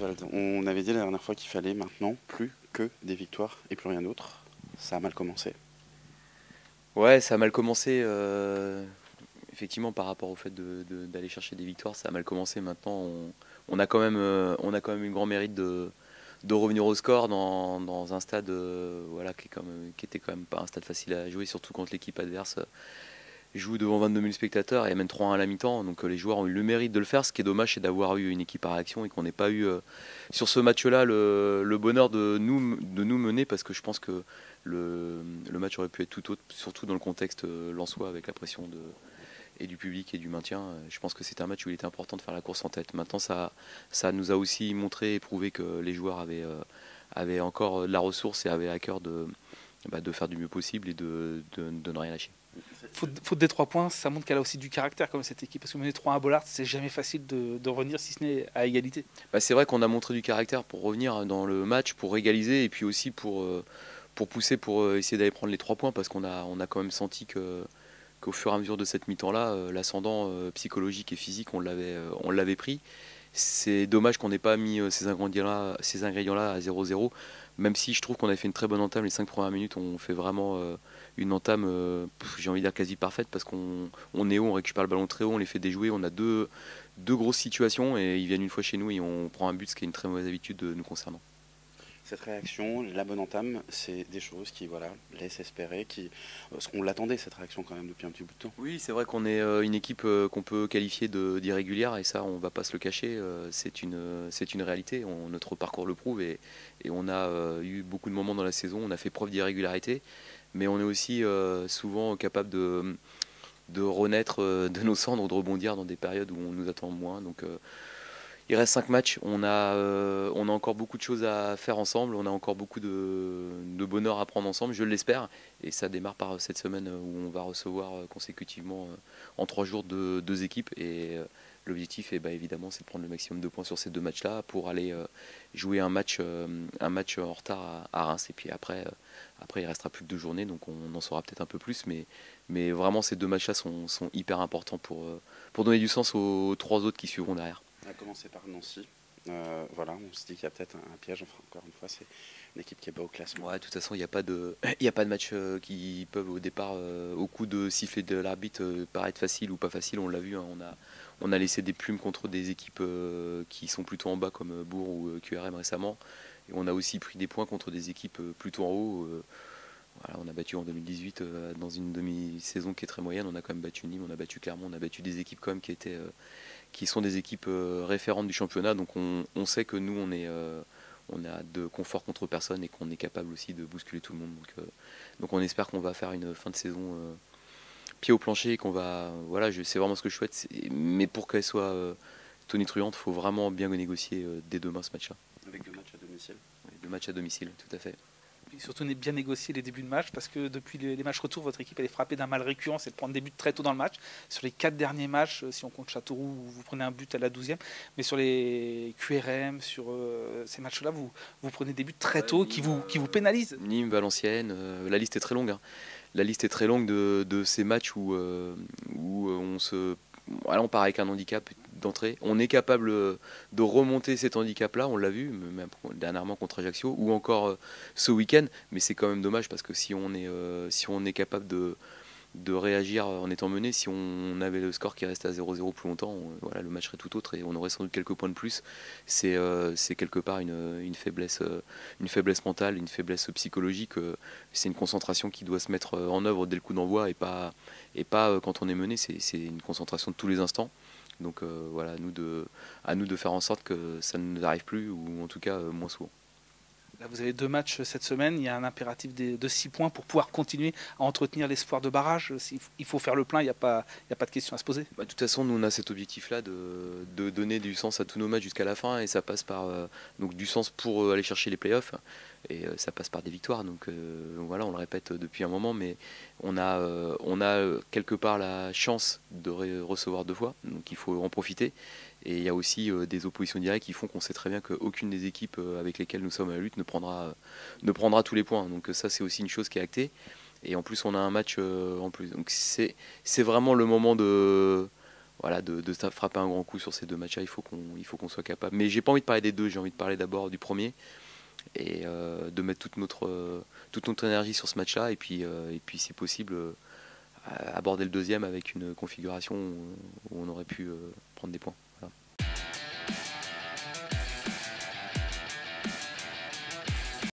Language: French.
Oswald, on avait dit la dernière fois qu'il fallait maintenant plus que des victoires et plus rien d'autre. Ça a mal commencé. Ouais, ça a mal commencé. Effectivement, par rapport au fait d'aller chercher des victoires, ça a mal commencé. Maintenant, on a quand même une grand mérite de revenir au score dans un stade voilà, qui était quand même pas un stade facile à jouer, surtout quand l'équipe adverse joue devant 22 000 spectateurs et mène 3-1 à la mi-temps. Donc les joueurs ont eu le mérite de le faire. Ce qui est dommage, c'est d'avoir eu une équipe à réaction et qu'on n'ait pas eu sur ce match-là le bonheur de nous mener, parce que je pense que le match aurait pu être tout autre, surtout dans le contexte lensois avec la pression et du public et du maintien. Je pense que c'était un match où il était important de faire la course en tête. Maintenant, ça nous a aussi montré et prouvé que les joueurs avaient encore de la ressource et avaient à cœur de faire du mieux possible et de ne rien lâcher. Faute des 3 points, ça montre qu'elle a aussi du caractère comme cette équipe. Parce que mener 3 à Bollard, c'est jamais facile de revenir si ce n'est à égalité. C'est vrai qu'on a montré du caractère pour revenir dans le match, pour égaliser et puis aussi pour pousser, pour essayer d'aller prendre les 3 points, parce qu'on a quand même senti qu'au fur et à mesure de cette mi-temps-là, l'ascendant psychologique et physique, on l'avait pris. C'est dommage qu'on n'ait pas mis ces ingrédients-là à 0-0, même si je trouve qu'on a fait une très bonne entame. Les 5 premières minutes, on fait vraiment une entame, j'ai envie de dire quasi parfaite, parce qu'on est haut, on récupère le ballon très haut, on les fait déjouer, on a deux grosses situations et ils viennent une fois chez nous et on prend un but, ce qui est une très mauvaise habitude nous concernant. Cette réaction, la bonne entame, c'est des choses qui laissent espérer, parce qu'on l'attendait cette réaction quand même depuis un petit bout de temps. Oui, c'est vrai qu'on est une équipe qu'on peut qualifier d'irrégulière, et ça, on va pas se le cacher. C'est une réalité. Notre parcours le prouve, et on a eu beaucoup de moments dans la saison. On a fait preuve d'irrégularité, mais on est aussi souvent capable de renaître de nos cendres, de rebondir dans des périodes où on nous attend moins. Donc, il reste 5 matchs. On a encore beaucoup de choses à faire ensemble. On a encore beaucoup de bonheur à prendre ensemble, je l'espère. Et ça démarre par cette semaine où on va recevoir consécutivement en 3 jours deux équipes. Et l'objectif, évidemment, c'est de prendre le maximum de points sur ces 2 matchs-là pour aller jouer un match en retard à Reims. Et puis après, il restera plus que 2 journées, donc on en saura peut-être un peu plus. Mais vraiment, ces 2 matchs-là sont hyper importants pour donner du sens aux 3 autres qui suivront derrière. On a commencé par Nancy. On se dit qu'il y a peut-être un piège. Enfin, encore une fois, c'est une équipe qui est bas au classement. Ouais, de toute façon, il n'y a pas de, il y a pas de match qui peuvent au départ, au coup de sifflet de l'arbitre, paraître facile ou pas facile. On l'a vu, hein, on a laissé des plumes contre des équipes qui sont plutôt en bas, comme Bourg ou QRM récemment. Et on a aussi pris des points contre des équipes plutôt en haut. Voilà, on a battu en 2018 dans une demi-saison qui est très moyenne. On a quand même battu Nîmes, on a battu Clermont, on a battu des équipes quand même qui sont des équipes référentes du championnat. Donc on sait que nous, on a de confort contre personne et qu'on est capable aussi de bousculer tout le monde. Donc on espère qu'on va faire une fin de saison pied au plancher et qu'on va. Voilà, c'est vraiment ce que je souhaite. Mais pour qu'elle soit tonitruante, il faut vraiment bien négocier dès demain ce match-là. Avec 2 matchs à domicile. Oui, 2 matchs à domicile, tout à fait. Et surtout, bien négocier les débuts de match, parce que depuis les matchs retour, votre équipe elle est frappée d'un mal récurrent, c'est de prendre des buts très tôt dans le match. Sur les 4 derniers matchs, si on compte Châteauroux, vous prenez un but à la 12e, mais sur les QRM, sur ces matchs-là, vous prenez des buts très tôt qui vous pénalisent. Nîmes, Valenciennes, la liste est très longue. Hein. La liste est très longue de ces matchs où on part avec un handicap d'entrée. On est capable de remonter cet handicap-là, on l'a vu, même dernièrement contre Ajaccio, ou encore ce week-end. Mais c'est quand même dommage, parce que si on est capable de réagir en étant mené, si on avait le score qui reste à 0-0 plus longtemps, le match serait tout autre et on aurait sans doute quelques points de plus. C'est quelque part une faiblesse mentale, une faiblesse psychologique. C'est une concentration qui doit se mettre en œuvre dès le coup d'envoi, et pas quand on est mené. C'est une concentration de tous les instants. Donc à nous de faire en sorte que ça ne nous arrive plus, ou en tout cas moins souvent. Là, vous avez 2 matchs cette semaine, il y a un impératif de 6 points pour pouvoir continuer à entretenir l'espoir de barrage. Il faut faire le plein, il n'y a pas de question à se poser. De toute façon, nous on a cet objectif-là de donner du sens à tous nos matchs jusqu'à la fin, et ça passe par donc du sens pour aller chercher les playoffs, et ça passe par des victoires. Donc voilà, on le répète depuis un moment, mais on a quelque part la chance de recevoir 2 fois, donc il faut en profiter. Et il y a aussi des oppositions directes qui font qu'on sait très bien qu'aucune des équipes avec lesquelles nous sommes à la lutte ne prendra tous les points. Donc ça, c'est aussi une chose qui est actée. Et en plus, on a un match en plus. Donc c'est vraiment le moment voilà, de frapper un grand coup sur ces deux matchs-là. Il faut qu'on soit capable. Mais j'ai pas envie de parler des deux, j'ai envie de parler d'abord du premier et de mettre toute notre énergie sur ce match-là et puis si possible aborder le deuxième avec une configuration où on aurait pu prendre des points.